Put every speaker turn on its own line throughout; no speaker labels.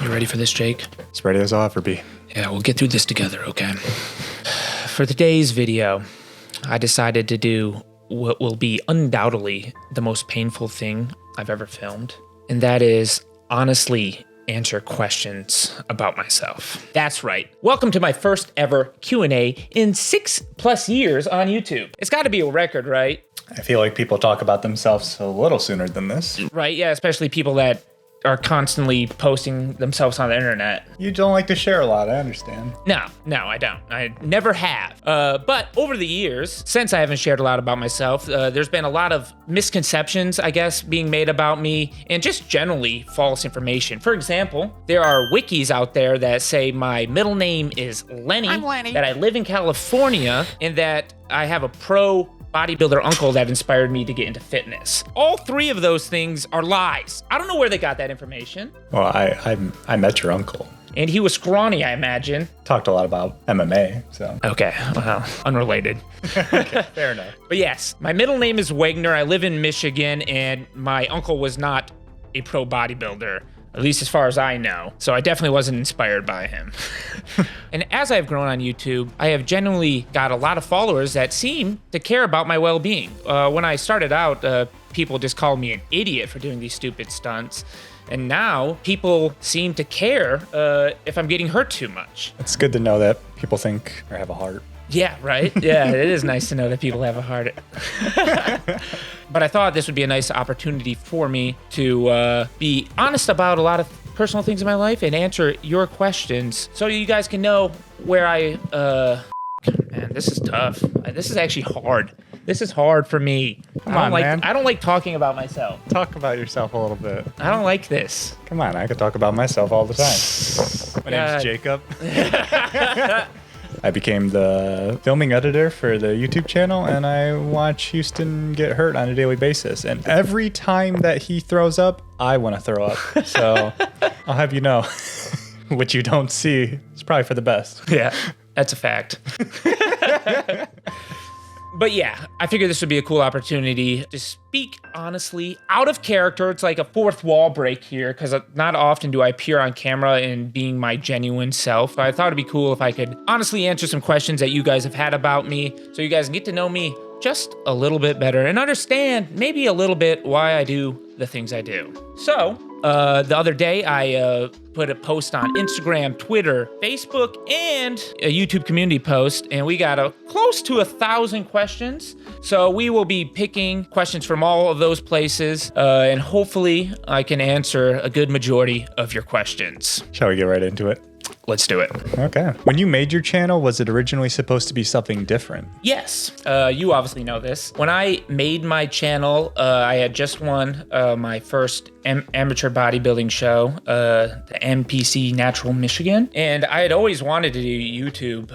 You ready for this, Jake?
As ready as I'll ever be.
Yeah, we'll get through this together, okay? For today's video, I decided to do what will be undoubtedly the most painful thing I've ever filmed, and that is honestly answer questions about myself. That's right. Welcome to my first ever Q&A in 6+ years on YouTube. It's got to be a record, right?
I feel like people talk about themselves a little sooner than this.
Right, yeah, especially people that are constantly posting themselves on the internet.
You don't like to share a lot, I understand.
No, I don't. I never have. But over the years, since I haven't shared a lot about myself, there's been a lot of misconceptions, I guess, being made about me, and just generally false information. For example, there are wikis out there that say my middle name is Lenny,
I'm Lenny,
that I live in California, and that I have a pro bodybuilder uncle that inspired me to get into fitness. All three of those things are lies. I don't know where they got that information.
Well, I met your uncle.
And he was scrawny, I imagine.
Talked a lot about MMA, so.
Okay, well, unrelated.
Okay, fair enough.
But yes, my middle name is Wagner. I live in Michigan, and my uncle was not a pro bodybuilder, at least as far as I know. So I definitely wasn't inspired by him. And as I've grown on YouTube, I have genuinely got a lot of followers that seem to care about my well-being. When I started out, people just called me an idiot for doing these stupid stunts. And now people seem to care if I'm getting hurt too much.
It's good to know that people think or have a heart.
Yeah, right? Yeah, it is nice to know that people have a heart. But I thought this would be a nice opportunity for me to be honest about a lot of personal things in my life and answer your questions so you guys can know where I... Man, this is tough. This is actually hard. This is hard for me.
Come on, man.
I don't like talking about myself.
Talk about yourself a little bit.
I don't like this.
Come on, I could talk about myself all the time. My name's Jacob. I became the filming editor for the YouTube channel, and I watch Houston get hurt on a daily basis. And every time that he throws up, I want to throw up. So I'll have you know, what you don't see is probably for the best.
Yeah, that's a fact. But yeah, I figured this would be a cool opportunity to speak honestly, out of character. It's like a fourth wall break here, because not often do I appear on camera in being my genuine self. I thought it'd be cool if I could honestly answer some questions that you guys have had about me, so you guys can get to know me just a little bit better and understand maybe a little bit why I do the things I do. So, the other day I put a post on Instagram, Twitter, Facebook, and a YouTube community post, and we got close to 1,000 questions. So we will be picking questions from all of those places, and hopefully I can answer a good majority of your questions.
Shall we get right into it?
Let's do it.
Okay. When you made your channel, was it originally supposed to be something different?
Yes. You obviously know this. When I made my channel, I had just won my first amateur bodybuilding show, the MPC Natural Michigan. And I had always wanted to do YouTube,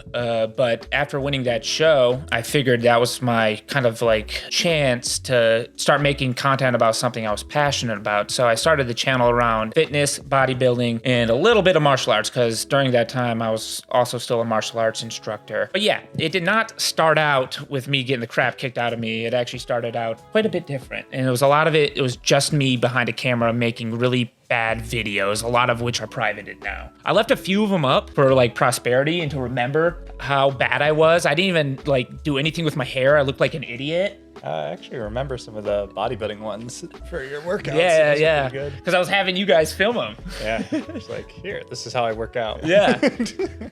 but after winning that show, I figured that was my kind of like chance to start making content about something I was passionate about. So I started the channel around fitness, bodybuilding, and a little bit of martial arts, because during that time, I was also still a martial arts instructor. But yeah, it did not start out with me getting the crap kicked out of me. It actually started out quite a bit different. And it was a lot of it was just me behind a camera making really bad videos, a lot of which are privated now. I left a few of them up for like prosperity and to remember how bad I was. I didn't even like do anything with my hair. I looked like an idiot.
I actually remember some of the bodybuilding ones for your workouts.
Yeah. Because I was having you guys film them.
Yeah. It's like, here, this is how I work out.
Yeah.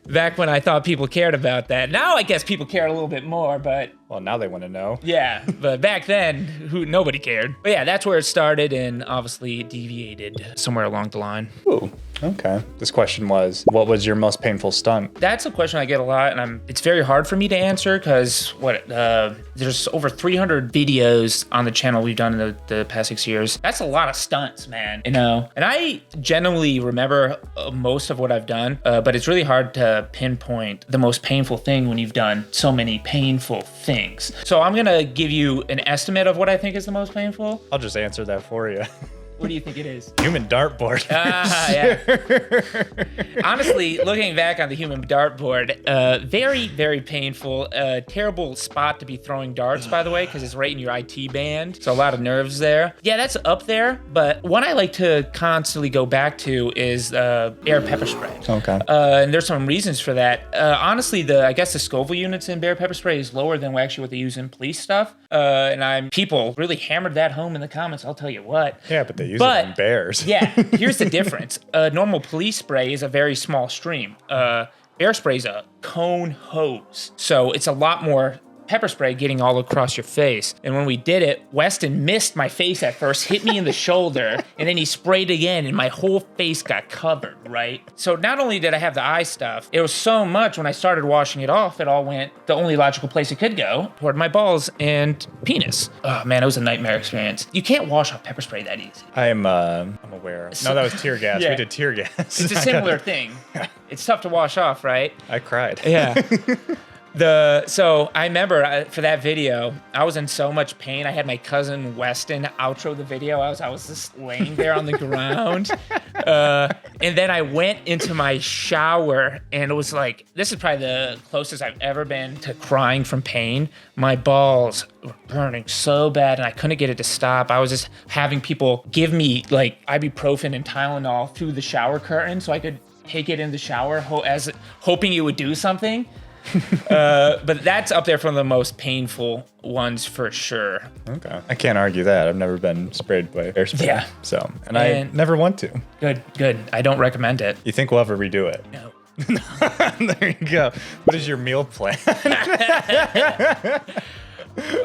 Back when I thought people cared about that. Now I guess people care a little bit more, but...
Well, now they want to know.
Yeah, but back then, nobody cared. But yeah, that's where it started, and obviously deviated somewhere along the line.
Ooh, okay. This question was, what was your most painful stunt?
That's a question I get a lot, and it's very hard for me to answer, because there's over 300 videos on the channel we've done in the past 6 years. That's a lot of stunts, man, you know? And I genuinely remember most of what I've done, but it's really hard to pinpoint the most painful thing when you've done so many painful things. So I'm gonna give you an estimate of what I think is the most painful.
I'll just answer that for you.
What do you think it is?
Human dartboard.
Yeah. Honestly, looking back on the human dartboard, very, very painful. Terrible spot to be throwing darts, by the way, because it's right in your IT band. So a lot of nerves there. Yeah, that's up there. But one I like to constantly go back to is air pepper spray.
Okay.
And there's some reasons for that. Honestly, I guess the Scoville units in bear pepper spray is lower than actually what they use in police stuff. And people really hammered that home in the comments, I'll tell you what.
Yeah, but they use it in bears.
Yeah, here's the difference. Normal police spray is a very small stream. Bear spray is a cone hose. So it's a lot more pepper spray getting all across your face. And when we did it, Weston missed my face at first, hit me in the shoulder, and then he sprayed again, and my whole face got covered, right? So not only did I have the eye stuff, it was so much when I started washing it off, it all went the only logical place it could go, toward my balls and penis. Oh man, it was a nightmare experience. You can't wash off pepper spray that easy.
I'm aware. No, that was tear gas.
Yeah.
We did tear gas.
It's a similar thing. It's tough to wash off, right?
I cried.
Yeah. So I remember for that video, I was in so much pain. I had my cousin Weston outro the video. I was just laying there on the ground. And then I went into my shower, and it was like, this is probably the closest I've ever been to crying from pain. My balls were burning so bad, and I couldn't get it to stop. I was just having people give me like ibuprofen and Tylenol through the shower curtain so I could take it in the shower, hoping it would do something. But that's up there from the most painful ones for sure.
Okay. I can't argue that. I've never been sprayed by air spray.
Yeah.
So, and I never want to.
Good. I don't recommend it.
You think we'll ever redo it?
No.
There you go. What is your meal plan?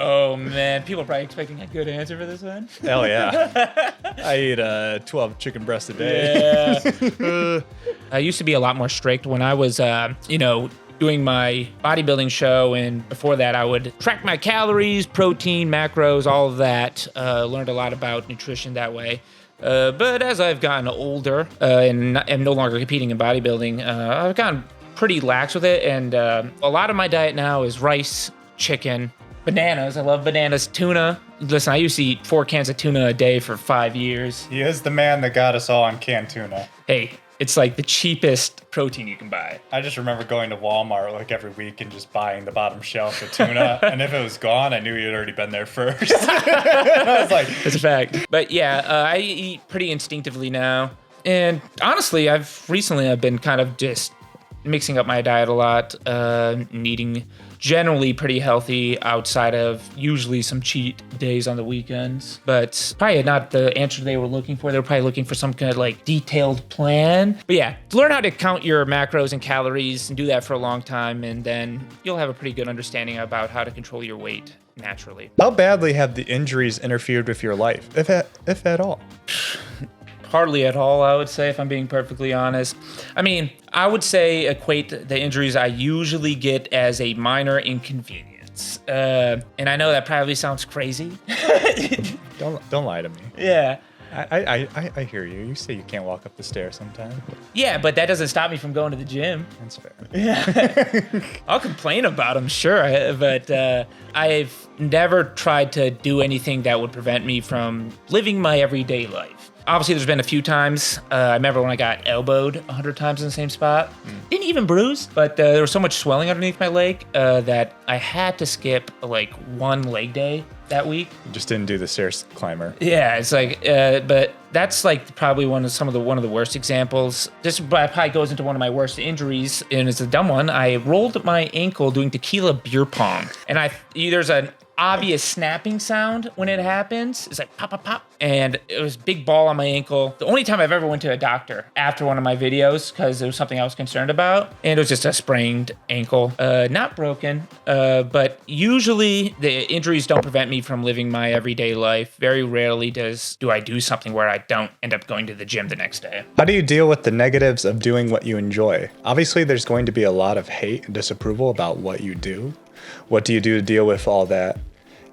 Oh man, people are probably expecting a good answer for this one.
Hell yeah. I eat 12 chicken breasts a day.
Yeah. I used to be a lot more strict when I was, doing my bodybuilding show, and before that I would track my calories, protein, macros, all of that. Learned a lot about nutrition that way. But as I've gotten older and am no longer competing in bodybuilding, I've gotten pretty lax with it, and a lot of my diet now is rice, chicken, bananas. I love bananas, tuna. Listen, I used to eat 4 cans of tuna a day for 5 years.
He is the man that got us all on canned tuna.
Hey, it's like the cheapest protein you can buy.
I just remember going to Walmart like every week and just buying the bottom shelf of tuna. And if it was gone, I knew he had already been there first. I was like,
it's a fact. But yeah, I eat pretty instinctively now. And honestly, I've been kind of just mixing up my diet a lot, eating generally pretty healthy outside of usually some cheat days on the weekends. But probably not the answer they were looking for. They were probably looking for some kind of like detailed plan. But yeah, learn how to count your macros and calories and do that for a long time, and then you'll have a pretty good understanding about how to control your weight naturally.
How badly have the injuries interfered with your life, if at all?
Hardly at all, I would say, if I'm being perfectly honest. I mean, I would say equate the injuries I usually get as a minor inconvenience. And I know that probably sounds crazy.
Don't lie to me.
Yeah.
I hear you. You say you can't walk up the stairs sometimes.
Yeah, but that doesn't stop me from going to the gym.
That's fair.
Yeah. I'll complain about them, sure, but I've never tried to do anything that would prevent me from living my everyday life. Obviously, there's been a few times. I remember when I got elbowed 100 times in the same spot. Didn't even bruise, but there was so much swelling underneath my leg that I had to skip like one leg day that week.
You just didn't do the stairs climber.
Yeah, it's like, but that's like probably one of the worst examples. This probably goes into one of my worst injuries, and it's a dumb one. I rolled my ankle doing tequila beer pong, and there's an obvious snapping sound when it happens. It's like pop, pop, pop. And it was a big ball on my ankle. The only time I've ever went to a doctor after one of my videos, because it was something I was concerned about. And it was just a sprained ankle. Not broken, but usually the injuries don't prevent me from living my everyday life. Very rarely do I do something where I don't end up going to the gym the next day.
How do you deal with the negatives of doing what you enjoy? Obviously, there's going to be a lot of hate and disapproval about what you do. What do you do to deal with all that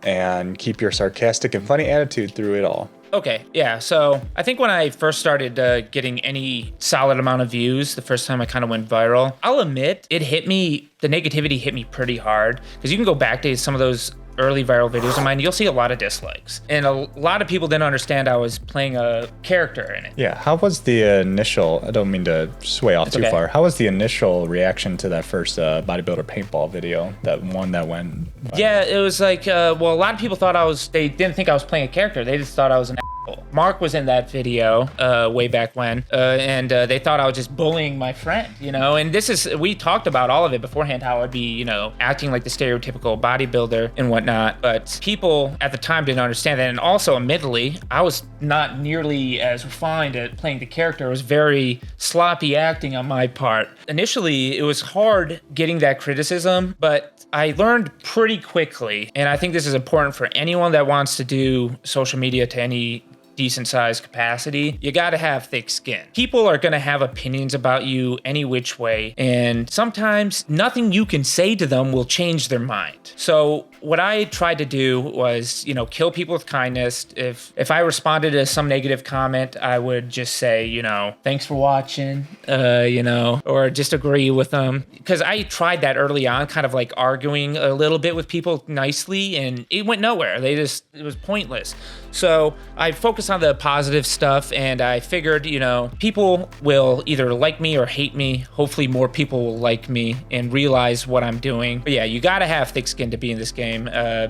and keep your sarcastic and funny attitude through it all?
Okay, yeah, so I think when I first started getting any solid amount of views, the first time I kind of went viral, I'll admit the negativity hit me pretty hard, because you can go back to some of those early viral videos of mine, you'll see a lot of dislikes. And a lot of people didn't understand I was playing a character in it.
Yeah, how was the initial, I don't mean to sway off too far, how was the initial reaction to that first bodybuilder paintball video, that one that went viral?
Yeah, it was like, well, a lot of people thought they didn't think I was playing a character. They just thought I was an asshole. Mark was in that video way back when, and they thought I was just bullying my friend, you know? And we talked about all of it beforehand, how I'd be, you know, acting like the stereotypical bodybuilder and whatnot. But people at the time didn't understand that. And also, admittedly, I was not nearly as refined at playing the character. It was very sloppy acting on my part. Initially, it was hard getting that criticism, but I learned pretty quickly, and I think this is important for anyone that wants to do social media to any decent sized capacity, you gotta have thick skin. People are gonna have opinions about you any which way, and sometimes nothing you can say to them will change their mind. So what I tried to do was, you know, kill people with kindness. If I responded to some negative comment, I would just say, you know, thanks for watching, you know, or just agree with them. Because I tried that early on, kind of like arguing a little bit with people nicely, and it went nowhere. It was pointless. So I focused on the positive stuff, and I figured, you know, people will either like me or hate me. Hopefully more people will like me and realize what I'm doing. But yeah, you gotta have thick skin to be in this game,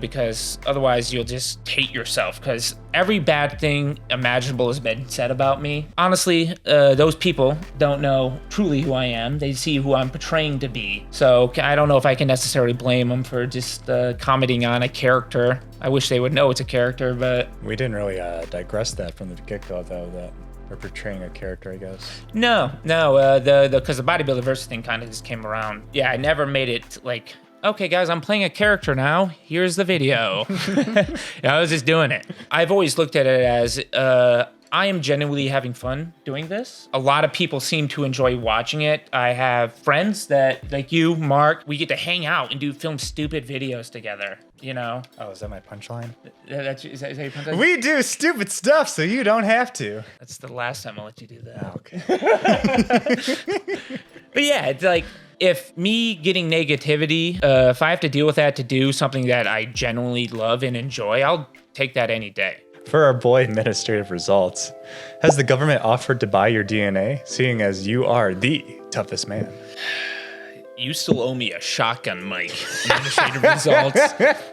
because otherwise you'll just hate yourself, because every bad thing imaginable has been said about me. Honestly, those people don't know truly who I am. They see who I'm portraying to be. So I don't know if I can necessarily blame them for just commenting on a character. I wish they would know it's a character, but...
We didn't really digress that from the get-go, though, that we're portraying a character, I guess.
No, because the bodybuilder versus thing kind of just came around. Yeah, I never made it like, okay, guys, I'm playing a character now. Here's the video. I was just doing it. I've always looked at it as... I am genuinely having fun doing this. A lot of people seem to enjoy watching it. I have friends that, like you, Mark, we get to hang out and film stupid videos together, you know?
Oh, is that my punchline?
Is that your punchline?
We do stupid stuff so you don't have to.
That's the last time I'll let you do that.
Oh, okay.
But yeah, it's like, if me getting negativity, if I have to deal with that to do something that I genuinely love and enjoy, I'll take that any day.
For our boy administrative results, has the government offered to buy your DNA, seeing as you are the toughest man?
You still owe me a shotgun mic. Administrative results.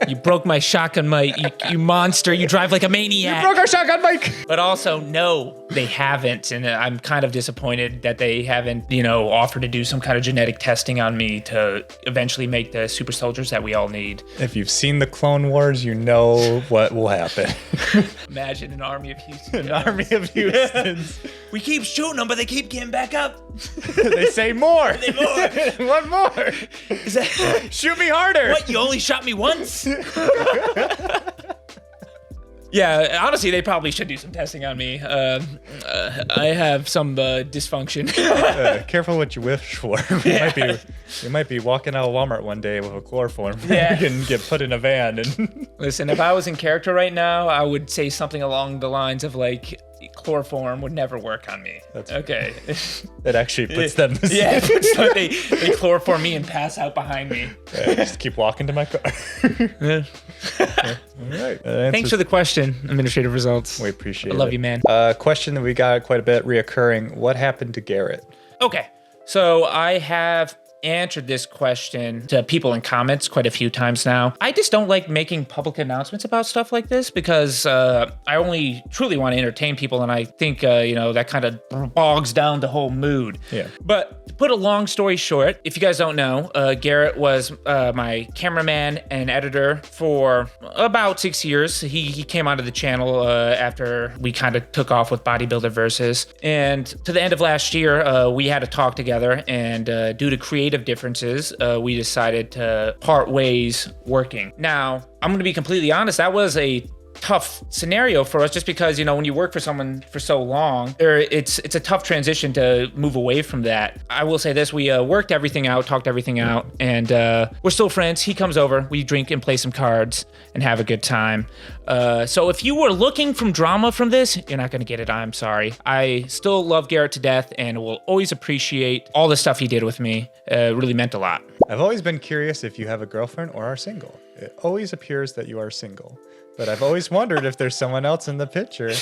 You broke my shotgun mic. You monster. You drive like a maniac.
You broke our shotgun mic.
But also, no, they haven't. And I'm kind of disappointed that they haven't, you know, offered to do some kind of genetic testing on me to eventually make the super soldiers that we all need.
If you've seen the Clone Wars, you know what will happen.
Imagine an army of Houston.
An army of Houstons.
We keep shooting them, but they keep getting back up.
They say more.
They more.
What more?
Is that,
shoot me harder.
What, you only shot me once? Yeah, honestly, they probably should do some testing on me. I have some dysfunction.
Careful what you wish for. You might be walking out of Walmart one day with a chloroform.
Yeah.
You can get put in a van. And
Listen, if I was in character right now, I would say something along the lines of like, chloroform would never work on me.
That's
okay.
That actually puts them.
Yeah, so they chloroform me and pass out behind me.
Just keep walking to my car.
Yeah.
All right.
Thanks for the question, administrative results.
We appreciate it.
I love you, man.
Question that we got quite a bit reoccurring. What happened to Garrett?
Okay, so I have answered this question to people in comments quite a few times now. I just don't like making public announcements about stuff like this because I only truly want to entertain people, and I think that kind of bogs down the whole mood.
Yeah.
But to put a long story short, if you guys don't know, Garrett was my cameraman and editor for about 6 years. He came onto the channel after we kind of took off with Bodybuilder Versus, and to the end of last year, we had a talk together, and due to creative differences, we decided to part ways working. Now, I'm going to be completely honest, that was a tough scenario for us just because, when you work for someone for so long, it's a tough transition to move away from that. I will say this, we worked everything out, talked everything out, and we're still friends. He comes over, we drink and play some cards and have a good time. So if you were looking for drama from this, you're not going to get it. I'm sorry. I still love Garrett to death and will always appreciate all the stuff he did with me. It really meant a lot.
I've always been curious if you have a girlfriend or are single. It always appears that you are single, but I've always wondered if there's someone else in the picture.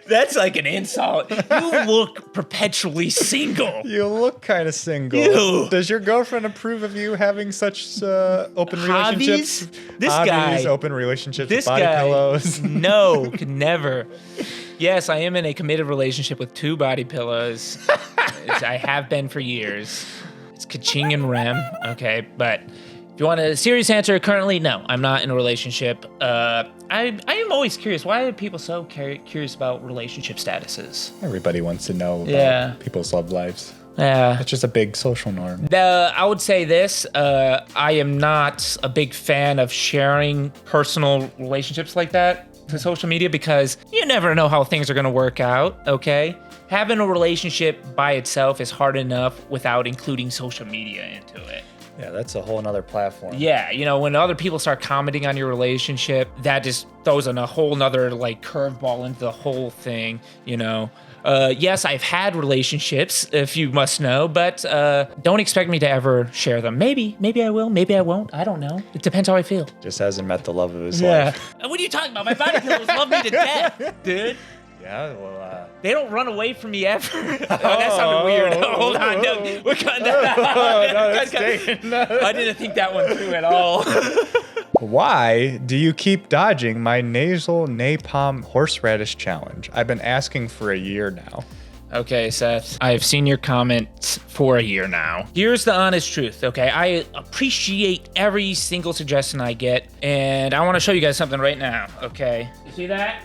That's like an insult. You look perpetually single.
You look kind of single.
Ew.
Does your girlfriend approve of you having such open
Hobbies?
relationships?
This
Hobbies,
guy.
open relationships
This
with body
guy.
pillows.
No, could never. Yes, I am in a committed relationship with 2 body pillows. I have been for years. It's ka-ching and rem. Okay, but if you want a serious answer, currently, no, I'm not in a relationship. I am always curious. Why are people so curious about relationship statuses?
Everybody wants to know about people's love lives.
Yeah.
It's just a big social norm.
I would say this. I am not a big fan of sharing personal relationships like that to social media because you never know how things are going to work out, okay? Having a relationship by itself is hard enough without including social media into it.
Yeah, that's a whole nother platform.
Yeah, you know, when other people start commenting on your relationship, that just throws in a whole nother like curveball into the whole thing, you know. Yes, I've had relationships, if you must know, but don't expect me to ever share them. Maybe I will, maybe I won't. I don't know. It depends how I feel.
Just hasn't met the love of his life.
What are you talking about? My body pillows love me to death, dude.
Yeah, well,
They don't run away from me ever. That sounded weird. Hold on, no, we're cutting that out.
no, that's staying.
I didn't think that one through at all.
Why do you keep dodging my nasal napalm horseradish challenge? I've been asking for a year now.
Okay, Seth, I've seen your comments for a year now. Here's the honest truth, okay? I appreciate every single suggestion I get, and I want to show you guys something right now, okay? You see that?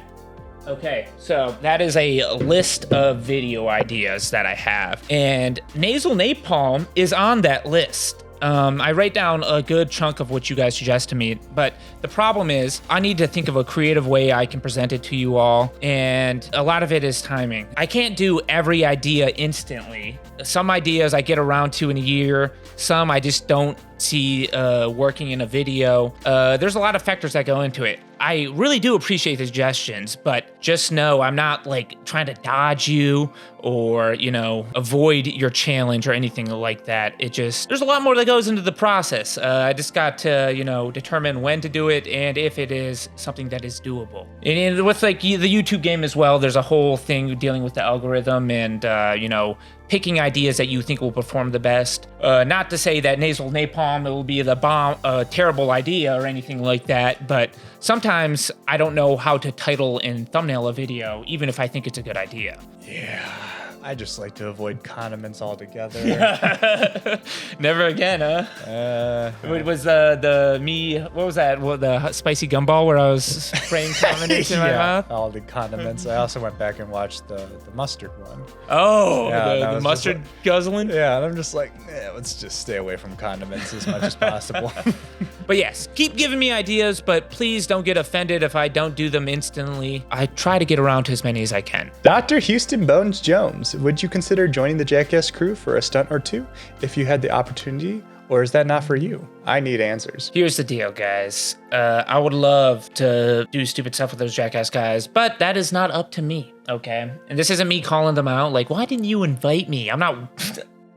Okay, so that is a list of video ideas that I have, and nasal napalm is on that list. I write down a good chunk of what you guys suggest to me, but the problem is I need to think of a creative way I can present it to you all, and a lot of it is timing. I can't do every idea instantly. Some ideas I get around to in a year, some I just don't see working in a video. There's a lot of factors that go into it. I really do appreciate the suggestions, but just know I'm not like trying to dodge you or, you know, avoid your challenge or anything like that. It just, there's a lot more that goes into the process. I just got to, you know, determine when to do it and if it is something that is doable. And with like the YouTube game as well, there's a whole thing dealing with the algorithm and, you know, picking ideas that you think will perform the best. Not to say that nasal napalm will be the bomb, terrible idea or anything like that, but sometimes I don't know how to title and thumbnail a video, even if I think it's a good idea.
Yeah, I just like to avoid condiments altogether.
Never again, huh? What was what was that? What, the spicy gumball where I was spraying condiments in my mouth?
All the condiments. I also went back and watched the mustard one.
Oh,
Yeah,
the mustard guzzling?
Yeah, and I'm just like, let's just stay away from condiments as much as possible.
But yes, keep giving me ideas, but please don't get offended if I don't do them instantly. I try to get around to as many as I can.
Dr. Houston Bones Jones, would you consider joining the Jackass crew for a stunt or two if you had the opportunity, or is that not for you? I need answers.
Here's the deal, guys. I would love to do stupid stuff with those Jackass guys, but that is not up to me, okay? And this isn't me calling them out, like, why didn't you invite me? I'm not...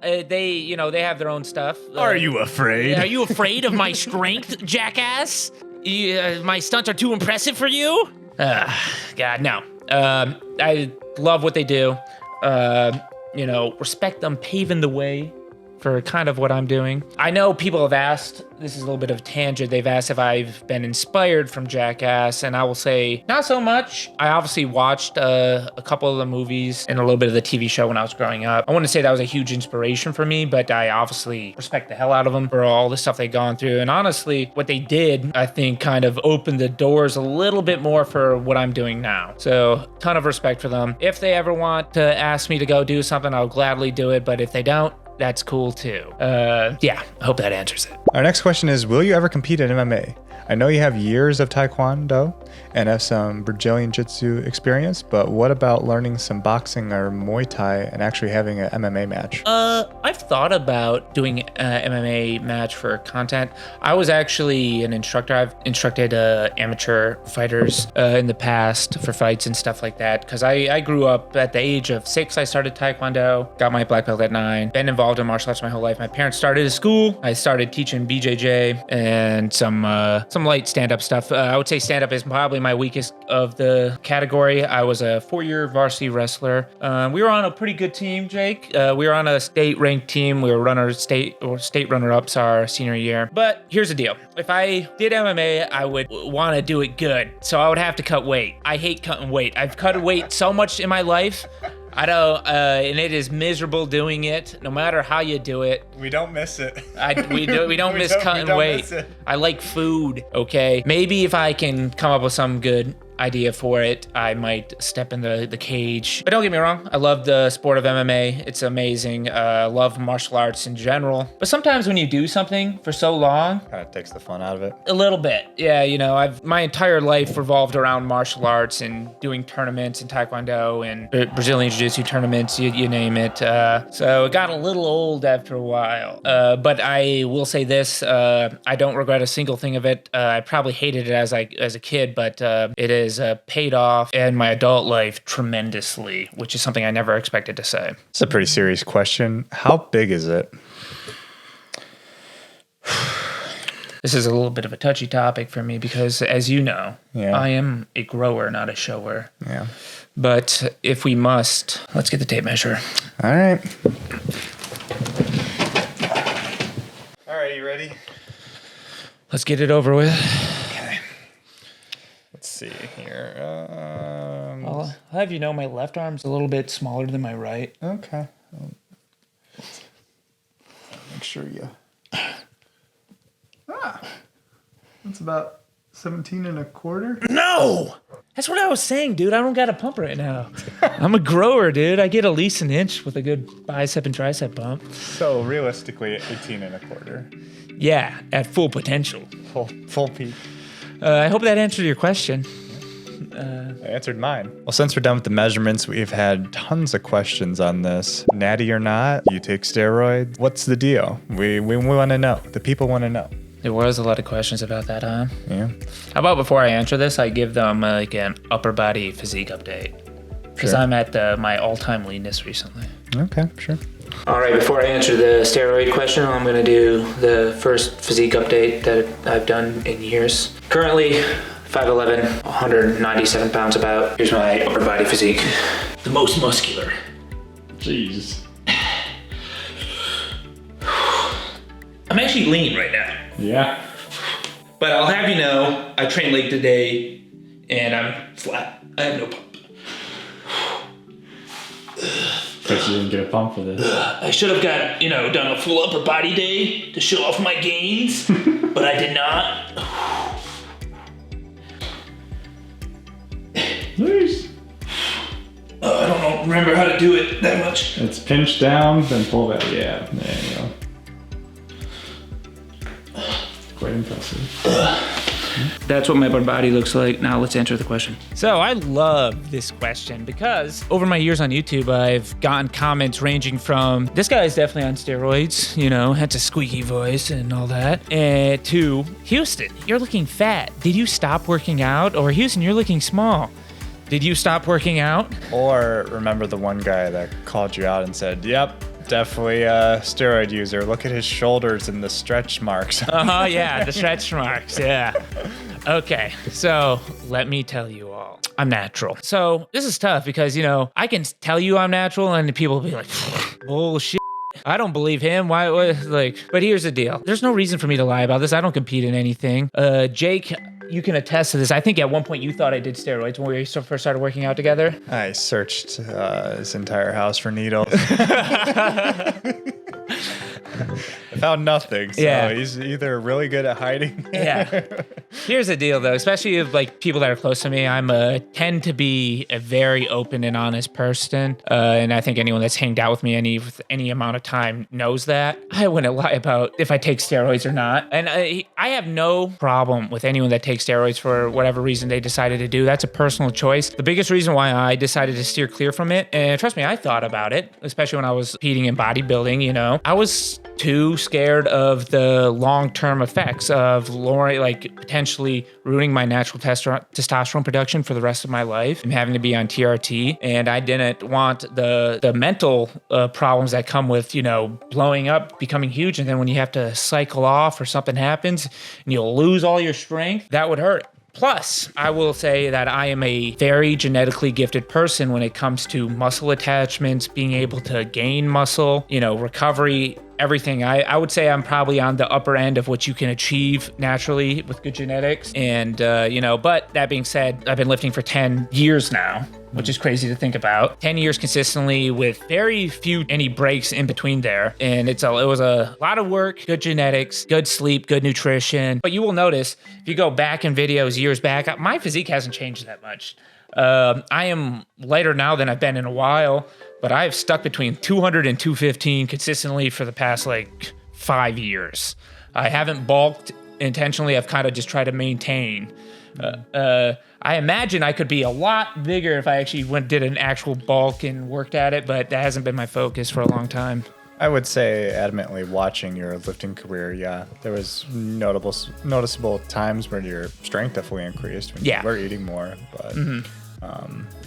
they have their own stuff.
Are you afraid?
Are you afraid of my strength, jackass? My stunts are too impressive for you? God, no. I love what they do. Respect them paving the way for kind of what I'm doing. I know people have asked, this is a little bit of a tangent, they've asked if I've been inspired from Jackass, and I will say, not so much. I obviously watched a couple of the movies and a little bit of the TV show when I was growing up. I wouldn't say that was a huge inspiration for me, but I obviously respect the hell out of them for all the stuff they've gone through. And honestly, what they did, I think, kind of opened the doors a little bit more for what I'm doing now. So, ton of respect for them. If they ever want to ask me to go do something, I'll gladly do it, but if they don't, that's cool too. I hope that answers it.
Our next question is, will you ever compete in MMA? I know you have years of Taekwondo and have some Brazilian Jiu-Jitsu experience, but what about learning some boxing or Muay Thai and actually having an MMA match?
I've thought about doing an MMA match for content. I was actually an instructor. I've instructed amateur fighters in the past for fights and stuff like that, because I grew up at the age of 6. I started Taekwondo, got my black belt at 9, been involved in martial arts my whole life. My parents started a school. I started teaching BJJ and some light stand-up stuff. I would say stand-up is probably my weakest of the category. I was a 4-year varsity wrestler. We were on a pretty good team, Jake. We were on a state-ranked team. We were state runner-ups our senior year. But here's the deal. If I did MMA, I would want to do it good. So I would have to cut weight. I hate cutting weight. I've cut weight so much in my life. I don't, and it is miserable doing it. No matter how you do it,
We don't miss it.
we don't miss cutting weight.
miss it.
I like food. Okay, maybe if I can come up with some good idea for it, I might step in the cage. But don't get me wrong, I love the sport of MMA. It's amazing. I love martial arts in general. But sometimes when you do something for so long,
Kind of takes the fun out of it.
a little bit. Yeah, my entire life revolved around martial arts and doing tournaments in Taekwondo and Brazilian Jiu-Jitsu tournaments, you name it. So it got a little old after a while. But I will say this, I don't regret a single thing of it. I probably hated it as a kid, but it is paid off in my adult life tremendously, which is something I never expected to say.
It's a pretty serious question. How big is it?
This is a little bit of a touchy topic for me because, as you know,
Yeah.
I am a grower, not a shower.
Yeah.
But if we must, let's get the tape measure.
All right. All right, you ready?
Let's get it over with.
Okay. Let's see here.
I'll have you know my left arm's a little bit smaller than my right.
Okay. Make sure you. That's about 17 and a quarter.
No! That's what I was saying, dude. I don't got a pump right now. I'm a grower, dude. I get at least an inch with a good bicep and tricep pump.
So realistically, 18 and a quarter.
Yeah, at full potential.
Full peak.
I hope that answered your question.
I answered mine. Well, since we're done with the measurements, we've had tons of questions on this. Natty or not, you take steroids. What's the deal? We want to know. The people want to know.
There was a lot of questions about that, huh?
Yeah.
How about before I answer this, I give them like an upper body physique update? Because
Sure.
I'm at my all-time leanness recently.
Okay, sure.
All right, before I answer the steroid question, I'm going to do the first physique update that I've done in years. Currently, 5'11", 197 pounds about. Here's my upper body physique. The most muscular.
Jeez.
I'm actually lean right now.
Yeah.
But I'll have you know, I trained late today, and I'm flat. I have no pump.
Guess you didn't get a pump for this.
I should have got, done a full upper body day to show off my gains, but I did not.
Nice.
I don't remember how to do it that much.
It's pinch down, then pull back. Yeah, there you go. Quite impressive.
That's what my upper body looks like. Now let's answer the question. So I love this question because over my years on YouTube, I've gotten comments ranging from, this guy is definitely on steroids, has a squeaky voice and all that, and to, Houston, you're looking fat. Did you stop working out? Or Houston, you're looking small. Did you stop working out?
Or remember the one guy that called you out and said, yep, definitely a steroid user. Look at his shoulders and the stretch marks.
Oh, yeah, the stretch marks, yeah. Okay, so let me tell you all. I'm natural. So this is tough because, I can tell you I'm natural and people will be like, bullshit. I don't believe him. Why? But here's the deal. There's no reason for me to lie about this. I don't compete in anything. Jake, you can attest to this. I think at one point you thought I did steroids when we first started working out together.
I searched his entire house for needles. Found nothing. So
Yeah.
he's either really good at hiding.
Yeah. Here's the deal, though, especially with like people that are close to me. I'm tend to be a very open and honest person, and I think anyone that's hanged out with me with any amount of time knows that. I wouldn't lie about if I take steroids or not, and I have no problem with anyone that takes steroids for whatever reason they decided to do. That's a personal choice. The biggest reason why I decided to steer clear from it, and trust me, I thought about it, especially when I was competing in bodybuilding. You know, I was too scared of the long-term effects of lowering, like potentially ruining my natural testosterone production for the rest of my life and having to be on TRT. And I didn't want the mental problems that come with, you know, blowing up, becoming huge. And then when you have to cycle off or something happens and you'll lose all your strength, that would hurt. Plus, I will say that I am a very genetically gifted person when it comes to muscle attachments, being able to gain muscle, you know, recovery, everything. I would say I'm probably on the upper end of what you can achieve naturally with good genetics. And, you know, but that being said, I've been lifting for 10 years now, which is crazy to think about. 10 years consistently with very few any breaks in between there. And it was a lot of work, good genetics, good sleep, good nutrition. But you will notice if you go back in videos years back, my physique hasn't changed that much. I am lighter now than I've been in a while, but I've stuck between 200 and 215 consistently for the past like 5 years. I haven't bulked intentionally. I've kind of just tried to maintain. I imagine I could be a lot bigger if I actually did an actual bulk and worked at it, but that hasn't been my focus for a long time.
I would say adamantly watching your lifting career, yeah, there was noticeable times where your strength definitely increased when you were eating more. But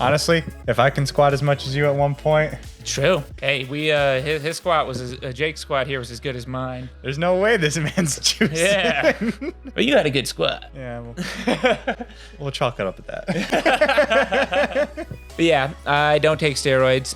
honestly, if I can squat as much as you at one point,
true. Hey, his squat was Jake's squat here was as good as mine.
There's no way this man's juicing.
Yeah, but you had a good squat.
Yeah, we'll chalk it up at that.
But yeah, I don't take steroids.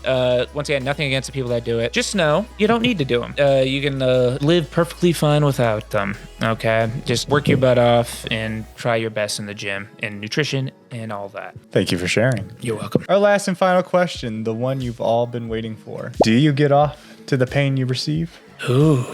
Once again, nothing against the people that do it. Just know you don't need to do them. You can live perfectly fine without them. Okay, just work your butt off and try your best in the gym and nutrition and all that.
Thank you for sharing.
You're welcome.
Our last and final question, the one you've all been waiting for. Do you get off to the pain you receive?
Ooh,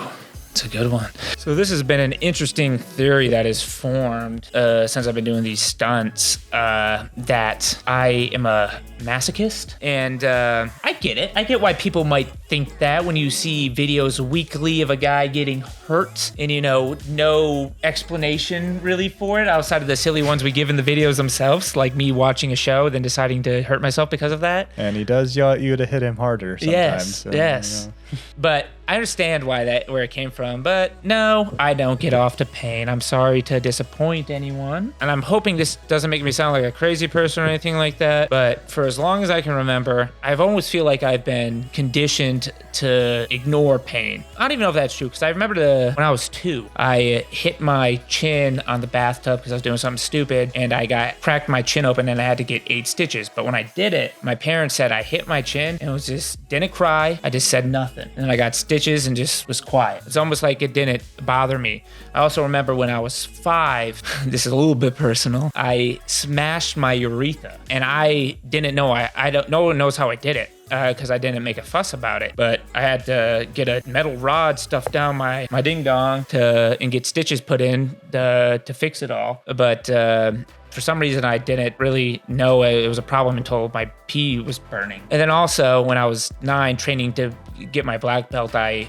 it's a good one. So this has been an interesting theory that has formed since I've been doing these stunts, that I am a masochist. And I get it. I get why people might think that when you see videos weekly of a guy getting hurt and, you know, no explanation really for it outside of the silly ones we give in the videos themselves, like me watching a show then deciding to hurt myself because of that.
And he does yell at you to hit him harder sometimes.
Yes,
so,
yes.
You know.
But I understand where it came from. But no, I don't get off to pain. I'm sorry to disappoint anyone. And I'm hoping this doesn't make me sound like a crazy person or anything like that. But for as long as I can remember, I've always feel like I've been conditioned to ignore pain. I don't even know if that's true, because I remember when I was 2, I hit my chin on the bathtub because I was doing something stupid, and I cracked my chin open and I had to get 8 stitches. But when I did it, my parents said I hit my chin and it was just, didn't cry. I just said nothing. And then I got stitches and just was quiet. It's almost like it didn't bother me. I also remember when I was 5, this is a little bit personal, I smashed my urethra, and I didn't know, no one knows how I did it. Because I didn't make a fuss about it, but I had to get a metal rod stuffed down my ding dong and get stitches put in to fix it all. But for some reason, I didn't really know it was a problem until my pee was burning. And then also, when I was 9, training to get my black belt, I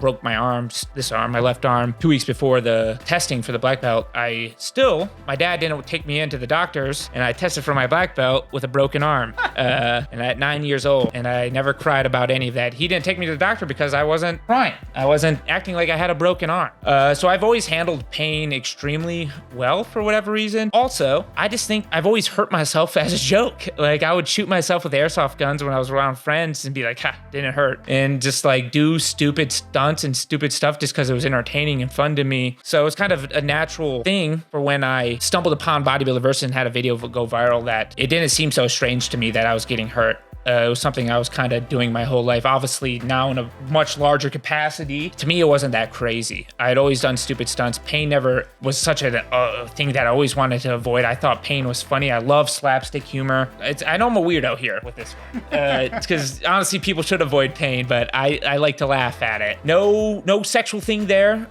broke my my left arm, 2 weeks before the testing for the black belt. My dad didn't take me into the doctors, and I tested for my black belt with a broken arm, and at 9 years old, and I never cried about any of that. He didn't take me to the doctor because I wasn't crying. I wasn't acting like I had a broken arm. So I've always handled pain extremely well for whatever reason. Also, I just think I've always hurt myself as a joke. Like, I would shoot myself with airsoft guns when I was around friends and be like, ha, didn't hurt. And just like do stupid stunts and stupid stuff just because it was entertaining and fun to me. So it's kind of a natural thing for when I stumbled upon Bodybuilder Versus and had a video go viral that it didn't seem so strange to me that I was getting hurt. It was something I was kind of doing my whole life. Obviously, now in a much larger capacity. To me, it wasn't that crazy. I had always done stupid stunts. Pain never was such a thing that I always wanted to avoid. I thought pain was funny. I love slapstick humor. I know I'm a weirdo here with this one. It's because honestly, people should avoid pain, but I like to laugh at it. No sexual thing there.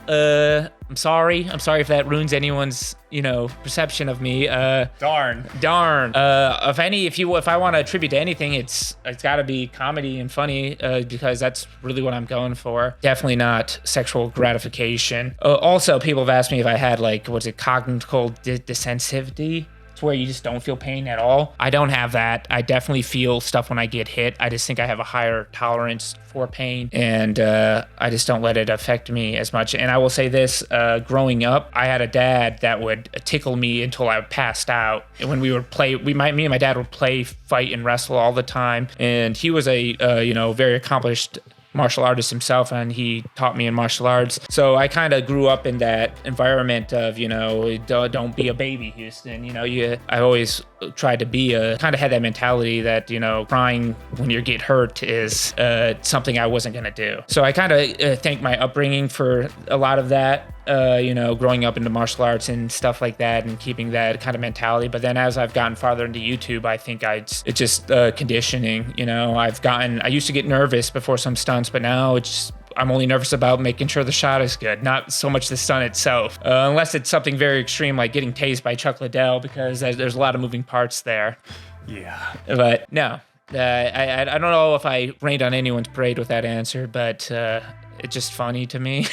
I'm sorry if that ruins anyone's, perception of me.
Darn.
If I want to attribute to anything, it's got to be comedy and funny, because that's really what I'm going for. Definitely not sexual gratification. Also, people have asked me if I had cognitive desensitivity, where you just don't feel pain at all. I don't have that. I definitely feel stuff when I get hit. I just think I have a higher tolerance for pain, and I just don't let it affect me as much. And I will say this, growing up, I had a dad that would tickle me until I passed out. And when we would play, me and my dad would play, fight, and wrestle all the time. And he was a very accomplished martial artist himself, and he taught me in martial arts. So I kind of grew up in that environment of, don't be a baby, Houston. I always tried to be kind of had that mentality that, crying when you get hurt is something I wasn't going to do. So I kind of thank my upbringing for a lot of that. Growing up into martial arts and stuff like that, and keeping that kind of mentality. But then as I've gotten farther into YouTube, I think it's just conditioning. I used to get nervous before some stunts, but now I'm only nervous about making sure the shot is good, not so much the stunt itself. Unless it's something very extreme like getting tased by Chuck Liddell, because there's a lot of moving parts there.
Yeah.
But no, I don't know if I rained on anyone's parade with that answer, but it's just funny to me.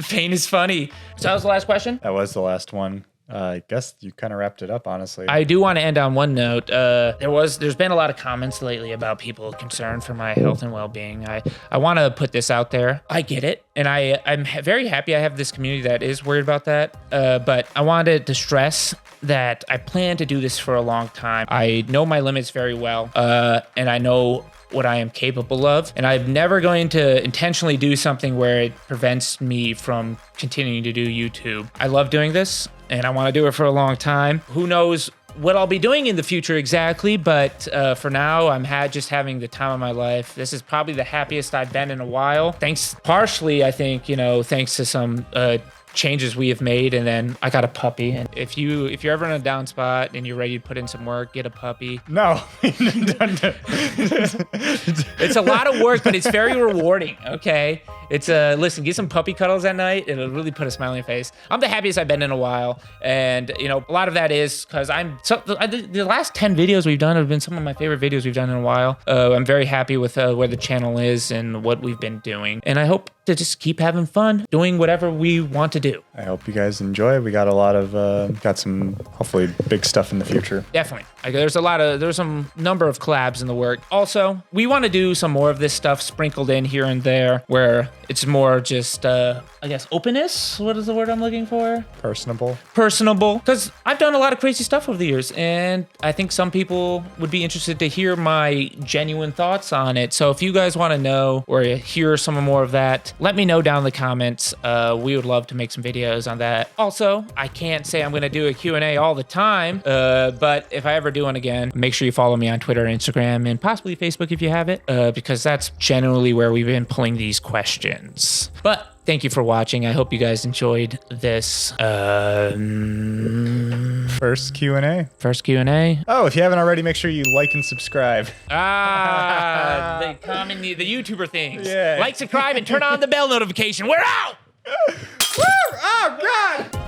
Pain is funny. So that was the last question?
That was the last one. I guess you kind of wrapped it up, honestly.
I do want to end on one note. There's been a lot of comments lately about people concerned for my health and well-being. I want to put this out there. I get it. And I'm very happy I have this community that is worried about that. But I wanted to stress that I plan to do this for a long time. I know my limits very well. And I know what I am capable of, and I'm never going to intentionally do something where it prevents me from continuing to do YouTube. I love doing this, and I want to do it for a long time. Who knows what I'll be doing in the future exactly, but for now, I'm just having the time of my life. This is probably the happiest I've been in a while. Partially, I think, thanks to some changes we have made, and then I got a puppy. And if you're ever in a down spot and you're ready to put in some work, get a puppy.
No.
It's a lot of work, but it's very rewarding. Okay, listen, get some puppy cuddles at night. It'll really put a smile on your face. I'm the happiest I've been in a while, and a lot of that is because the last 10 videos we've done have been some of my favorite videos we've done in a while. I'm very happy with where the channel is and what we've been doing, and I hope to just keep having fun doing whatever we want to do.
I hope you guys enjoy. We got got some hopefully big stuff in the future.
Definitely. There's some number of collabs in the work. Also, we want to do some more of this stuff sprinkled in here and there, where it's more just, openness. What is the word I'm looking for?
Personable.
Because I've done a lot of crazy stuff over the years, and I think some people would be interested to hear my genuine thoughts on it. So if you guys want to know or hear some more of that, let me know down in the comments. We would love to make some videos on that. Also, I can't say I'm going to do a Q&A all the time, but if I ever do one again, make sure you follow me on Twitter, Instagram, and possibly Facebook if you have it, because that's generally where we've been pulling these questions. But thank you for watching. I hope you guys enjoyed this
first Q&A.
Oh,
if you haven't already, make sure you like and subscribe.
The YouTuber things.
Yeah.
Like, subscribe, and turn on the bell notification. We're out!
Woo! Oh, God!